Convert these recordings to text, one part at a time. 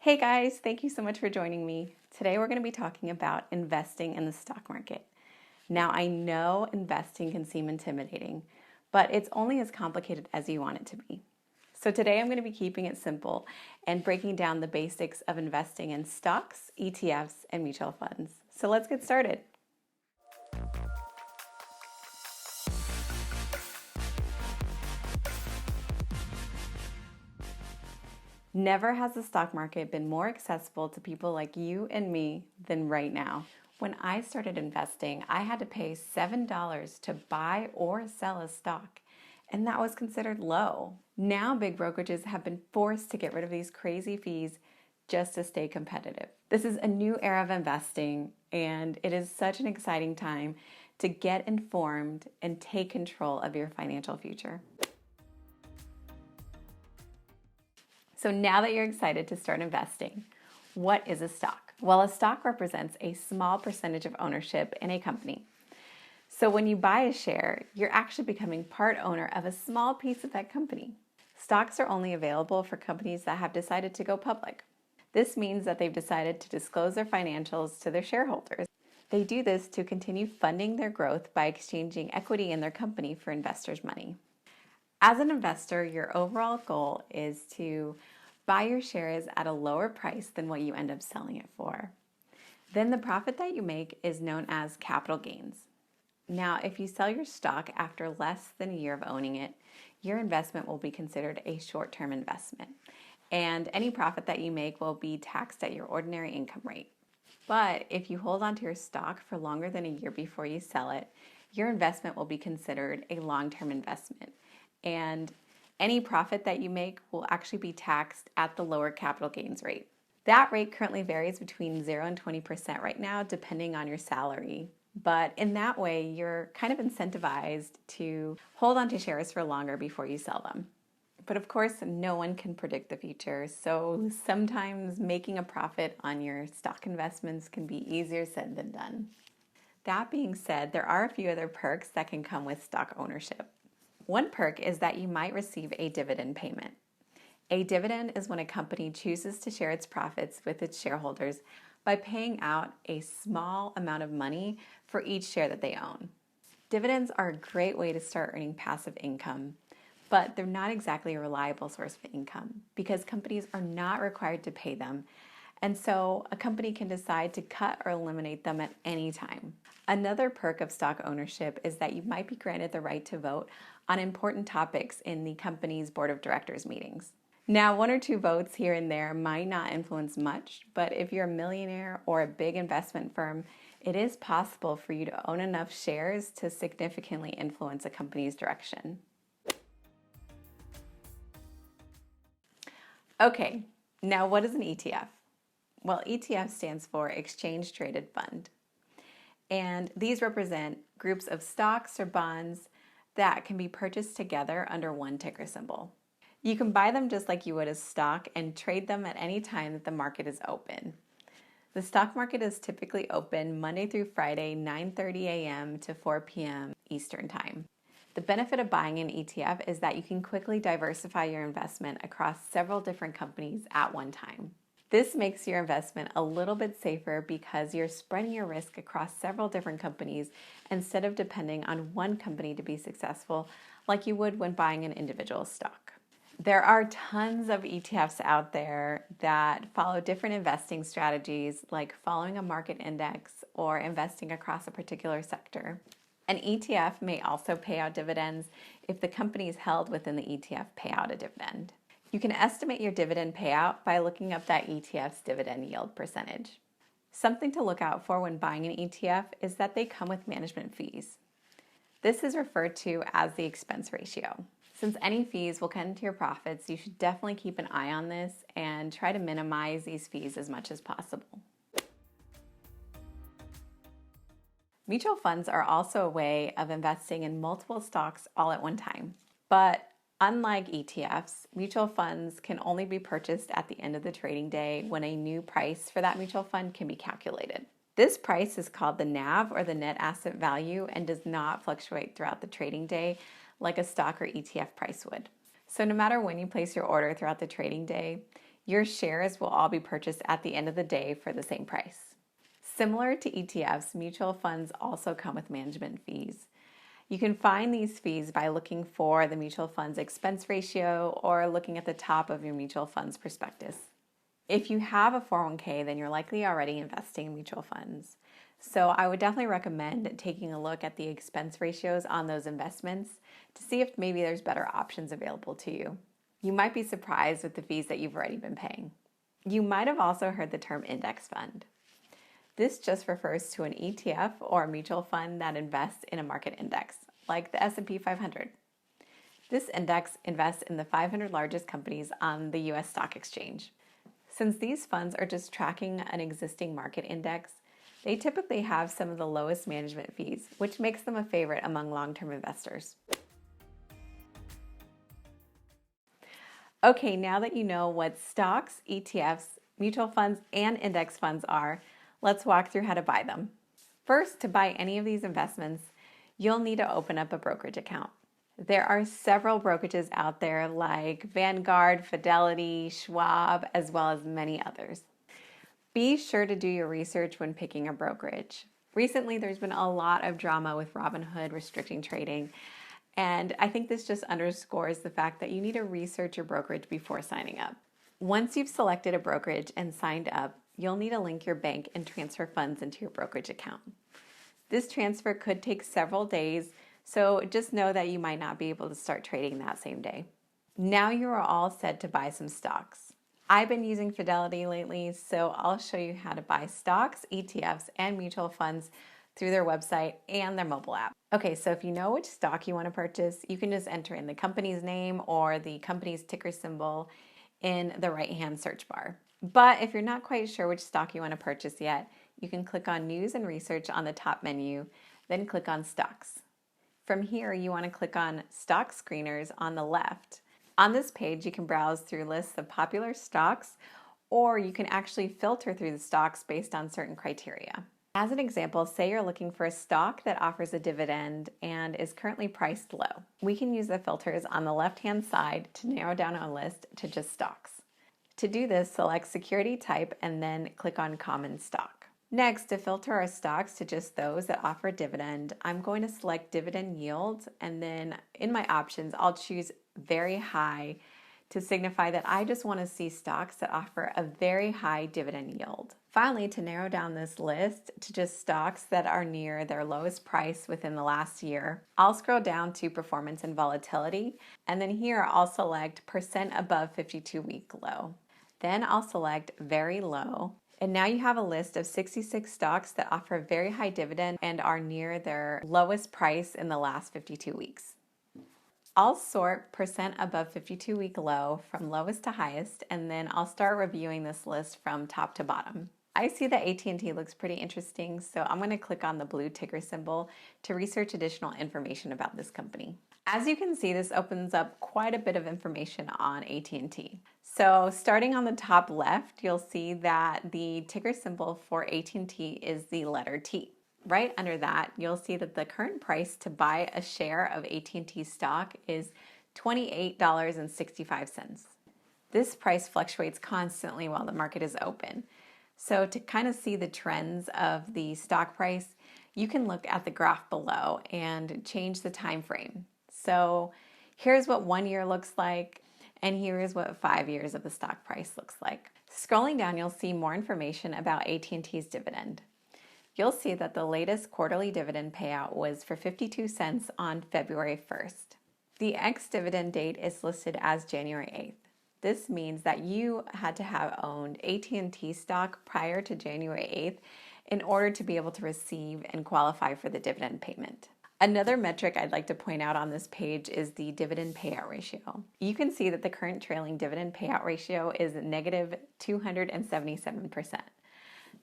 Hey guys, thank you so much for joining me. Today we're going to be talking about investing in the stock market. Now I know investing can seem intimidating, but it's only as complicated as you want it to be. So today I'm going to be keeping it simple and breaking down the basics of investing in stocks, ETFs, and mutual funds. So let's get started. Never has the stock market been more accessible to people like you and me than right now. When I started investing, I had to pay $7 to buy or sell a stock, and that was considered low. Now big brokerages have been forced to get rid of these crazy fees just to stay competitive. This is a new era of investing, and it is such an exciting time to get informed and take control of your financial future. So now that you're excited to start investing, what is a stock? Well, a stock represents a small percentage of ownership in a company. So when you buy a share, you're actually becoming part owner of a small piece of that company. Stocks are only available for companies that have decided to go public. This means that they've decided to disclose their financials to their shareholders. They do this to continue funding their growth by exchanging equity in their company for investors' money. As an investor, your overall goal is to buy your shares at a lower price than what you end up selling it for. Then the profit that you make is known as capital gains. Now, if you sell your stock after less than a year of owning it, your investment will be considered a short-term investment, and any profit that you make will be taxed at your ordinary income rate. But if you hold on to your stock for longer than a year before you sell it, your investment will be considered a long-term investment, and any profit that you make will actually be taxed at the lower capital gains rate. That rate currently varies between 0 and 20% right now, depending on your salary. But in that way, you're kind of incentivized to hold on to shares for longer before you sell them. But of course, no one can predict the future, so sometimes making a profit on your stock investments can be easier said than done. That being said, there are a few other perks that can come with stock ownership. One perk is that you might receive a dividend payment. A dividend is when a company chooses to share its profits with its shareholders by paying out a small amount of money for each share that they own. Dividends are a great way to start earning passive income, but they're not exactly a reliable source of income because companies are not required to pay them, and so a company can decide to cut or eliminate them at any time. Another perk of stock ownership is that you might be granted the right to vote on important topics in the company's board of directors meetings. Now, 1 or 2 votes here and there might not influence much, but if you're a millionaire or a big investment firm, it is possible for you to own enough shares to significantly influence a company's direction. Okay, now what is an ETF? Well, ETF stands for Exchange Traded Fund. And these represent groups of stocks or bonds that can be purchased together under one ticker symbol. You can buy them just like you would a stock and trade them at any time that the market is open. The stock market is typically open Monday through Friday, 9:30 a.m. to 4 p.m. Eastern Time. The benefit of buying an ETF is that you can quickly diversify your investment across several different companies at one time. This makes your investment a little bit safer because you're spreading your risk across several different companies instead of depending on one company to be successful like you would when buying an individual stock. There are tons of ETFs out there that follow different investing strategies like following a market index or investing across a particular sector. An ETF may also pay out dividends if the company is held within the ETF payout a dividend. You can estimate your dividend payout by looking up that ETF's dividend yield percentage. Something to look out for when buying an ETF is that they come with management fees. This is referred to as the expense ratio. Since any fees will cut into your profits, you should definitely keep an eye on this and try to minimize these fees as much as possible. Mutual funds are also a way of investing in multiple stocks all at one time. But unlike ETFs, mutual funds can only be purchased at the end of the trading day when a new price for that mutual fund can be calculated. This price is called the NAV or the net asset value and does not fluctuate throughout the trading day like a stock or ETF price would. So no matter when you place your order throughout the trading day, Your shares will all be purchased at the end of the day for the same price. Similar to ETFs, mutual funds also come with management fees. You can find these fees by looking for the mutual fund's expense ratio or looking at the top of your mutual fund's prospectus. If you have a 401k, then you're likely already investing in mutual funds. So I would definitely recommend taking a look at the expense ratios on those investments to see if maybe there's better options available to you. You might be surprised with the fees that you've already been paying. You might have also heard the term index fund. This just refers to an ETF or a mutual fund that invests in a market index, like the S&P 500. This index invests in the 500 largest companies on the US stock exchange. Since these funds are just tracking an existing market index, they typically have some of the lowest management fees, which makes them a favorite among long-term investors. Okay, now that you know what stocks, ETFs, mutual funds, and index funds are, let's walk through how to buy them. First, to buy any of these investments, you'll need to open up a brokerage account. There are several brokerages out there like Vanguard, Fidelity, Schwab, as well as many others. Be sure to do your research when picking a brokerage. Recently, there's been a lot of drama with Robinhood restricting trading, and I think this just underscores the fact that you need to research your brokerage before signing up. Once you've selected a brokerage and signed up, you'll need to link your bank and transfer funds into your brokerage account. This transfer could take several days, so just know that you might not be able to start trading that same day. Now you are all set to buy some stocks. I've been using Fidelity lately, so I'll show you how to buy stocks, ETFs, and mutual funds through their website and their mobile app. Okay, so if you know which stock you want to purchase, you can just enter in the company's name or the company's ticker symbol in the right-hand search bar. But if you're not quite sure which stock you want to purchase yet, you can click on News and Research on the top menu, then click on Stocks. From here, you want to click on Stock Screeners on the left. On this page, you can browse through lists of popular stocks, or you can actually filter through the stocks based on certain criteria. As an example, say you're looking for a stock that offers a dividend and is currently priced low. We can use the filters on the left-hand side to narrow down a list to just stocks. To do this, select Security Type and then click on Common Stock. Next, to filter our stocks to just those that offer a dividend, I'm going to select Dividend Yield, and then in my options, I'll choose Very High to signify that I just want to see stocks that offer a very high dividend yield. Finally, to narrow down this list to just stocks that are near their lowest price within the last year, I'll scroll down to Performance and Volatility, and then here I'll select % above 52-week low. Then I'll select Very Low, and now you have a list of 66 stocks that offer a very high dividend and are near their lowest price in the last 52 weeks. I'll sort % above 52-week low from lowest to highest, and then I'll start reviewing this list from top to bottom. I see that AT&T looks pretty interesting, so I'm going to click on the blue ticker symbol to research additional information about this company. As you can see, this opens up quite a bit of information on AT&T. So starting on the top left, you'll see that the ticker symbol for AT&T is the letter T. Right under that, you'll see that the current price to buy a share of AT&T stock is $28.65. This price fluctuates constantly while the market is open. So to kind of see the trends of the stock price, you can look at the graph below and change the time frame. So here's what 1 year looks like, and here is what 5 years of the stock price looks like. Scrolling down, you'll see more information about AT&T's dividend. You'll see that the latest quarterly dividend payout was for 52 cents on February 1st. The ex-dividend date is listed as January 8th. This means that you had to have owned AT&T stock prior to January 8th in order to be able to receive and qualify for the dividend payment. Another metric I'd like to point out on this page is the dividend payout ratio. You can see that the current trailing dividend payout ratio is negative 277%.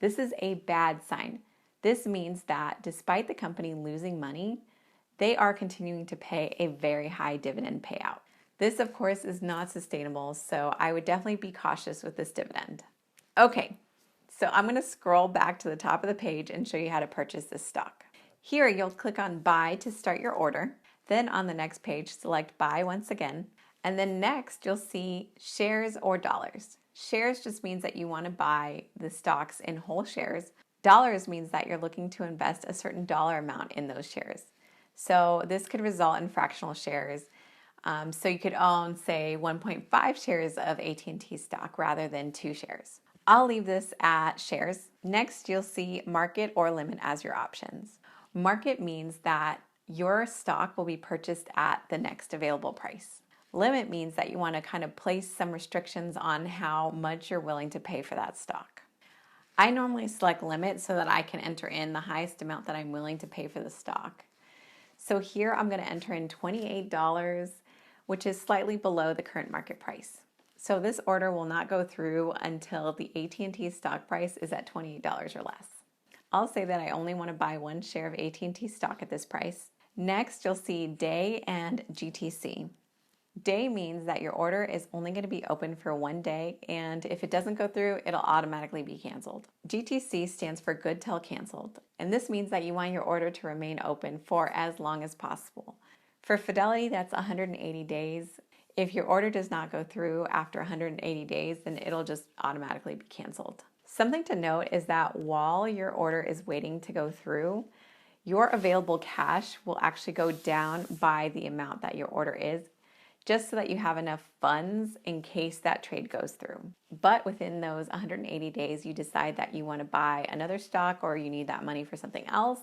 This is a bad sign. This means that despite the company losing money, they are continuing to pay a very high dividend payout. This, of course, is not sustainable, so I would definitely be cautious with this dividend. Okay, so I'm going to scroll back to the top of the page and show you how to purchase this stock. Here, you'll click on Buy to start your order. Then on the next page, select Buy once again. And then next, you'll see Shares or Dollars. Shares just means that you want to buy the stocks in whole shares. Dollars means that you're looking to invest a certain dollar amount in those shares. So this could result in fractional shares. So you could own, say, 1.5 shares of AT&T stock rather than 2 shares. I'll leave this at shares. Next, you'll see market or limit as your options. Market means that your stock will be purchased at the next available price. Limit means that you want to kind of place some restrictions on how much you're willing to pay for that stock. I normally select limit so that I can enter in the highest amount that I'm willing to pay for the stock. So here I'm going to enter in $28, which is slightly below the current market price. So this order will not go through until the AT&T stock price is at $28 or less. I'll say that I only want to buy 1 share of AT&T stock at this price. Next, you'll see day and GTC. Day means that your order is only going to be open for 1 day, and if it doesn't go through, it'll automatically be canceled. GTC stands for good till canceled, and this means that you want your order to remain open for as long as possible. For Fidelity, that's 180 days. If your order does not go through after 180 days, then it'll just automatically be canceled. Something to note is that while your order is waiting to go through, your available cash will actually go down by the amount that your order is, just so that you have enough funds in case that trade goes through. But within those 180 days, you decide that you want to buy another stock or you need that money for something else,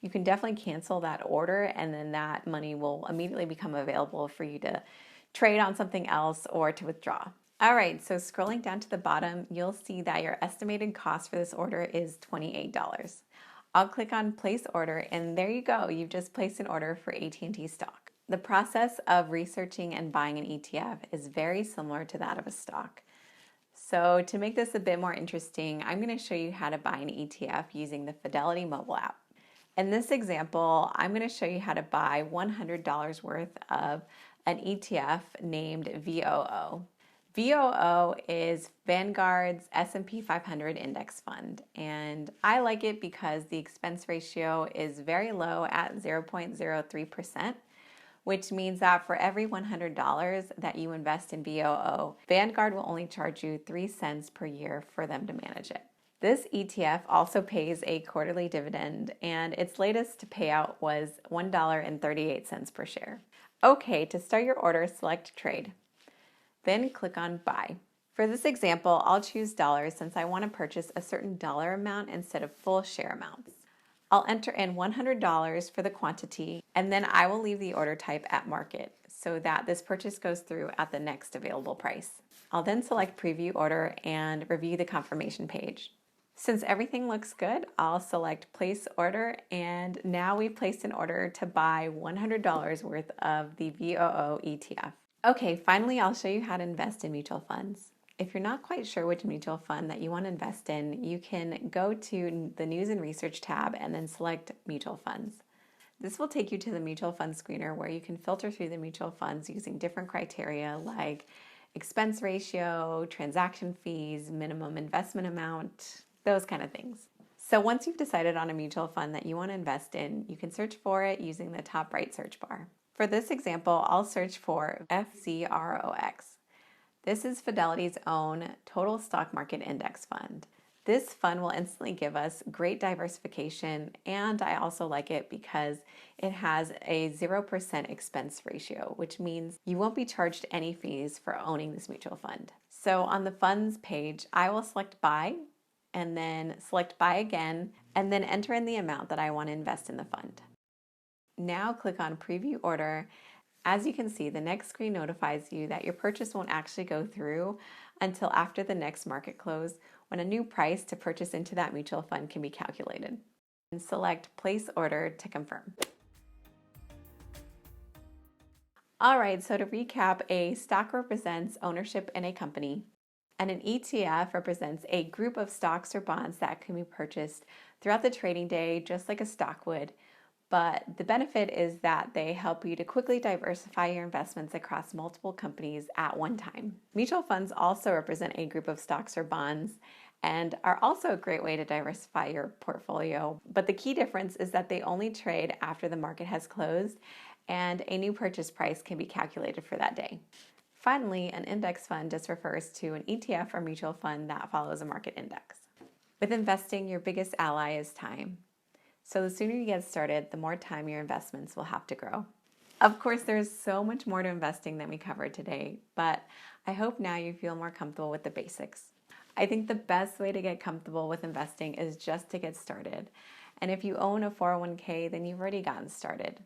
you can definitely cancel that order, and then that money will immediately become available for you to trade on something else or to withdraw. All right, so scrolling down to the bottom, you'll see that your estimated cost for this order is $28. I'll click on place order, and there you go. You've just placed an order for AT&T stock. The process of researching and buying an ETF is very similar to that of a stock. So to make this a bit more interesting, I'm going to show you how to buy an ETF using the Fidelity mobile app. In this example, I'm going to show you how to buy $100 worth of an ETF named VOO. VOO is Vanguard's S&P 500 index fund, and I like it because the expense ratio is very low at 0.03%, which means that for every $100 that you invest in VOO, Vanguard will only charge you 3 cents per year for them to manage it. This ETF also pays a quarterly dividend, and its latest payout was $1.38 per share. Okay, to start your order, select trade. Then click on buy. For this example, I'll choose dollars since I want to purchase a certain dollar amount instead of full share amounts. I'll enter in $100 for the quantity, and then I will leave the order type at market so that this purchase goes through at the next available price. I'll then select preview order and review the confirmation page. Since everything looks good, I'll select place order, and now we've placed an order to buy $100 worth of the VOO ETF. Okay, finally I'll show you how to invest in mutual funds. If you're not quite sure which mutual fund that you want to invest in, you can go to the News and Research tab and then select Mutual Funds. This will take you to the mutual fund screener where you can filter through the mutual funds using different criteria like expense ratio, transaction fees, minimum investment amount, those kind of things. So once you've decided on a mutual fund that you want to invest in, you can search for it using the top right search bar. For this example, I'll search for FCROX. This is Fidelity's own total stock market index fund. This fund will instantly give us great diversification, and I also like it because it has a 0% expense ratio, which means you won't be charged any fees for owning this mutual fund. So on the funds page, I will select buy, and then select buy again, and then enter in the amount that I want to invest in the fund. Now click on preview order. As you can see, the next screen notifies you that your purchase won't actually go through until after the next market close, when a new price to purchase into that mutual fund can be calculated. And select place order to confirm. All right, so to recap, a stock represents ownership in a company, and an ETF represents a group of stocks or bonds that can be purchased throughout the trading day, just like a stock would. But the benefit is that they help you to quickly diversify your investments across multiple companies at one time. Mutual funds also represent a group of stocks or bonds and are also a great way to diversify your portfolio. But the key difference is that they only trade after the market has closed and a new purchase price can be calculated for that day. Finally, an index fund just refers to an ETF or mutual fund that follows a market index. With investing, your biggest ally is time. So the sooner you get started, the more time your investments will have to grow. Of course, there's so much more to investing than we covered today, but I hope now you feel more comfortable with the basics. I think the best way to get comfortable with investing is just to get started. And if you own a 401k, then you've already gotten started.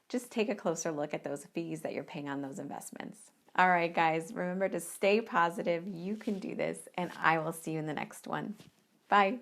Just take a closer look at those fees that you're paying on those investments. All right, guys, remember to stay positive. You can do this, and I will see you in the next one. Bye.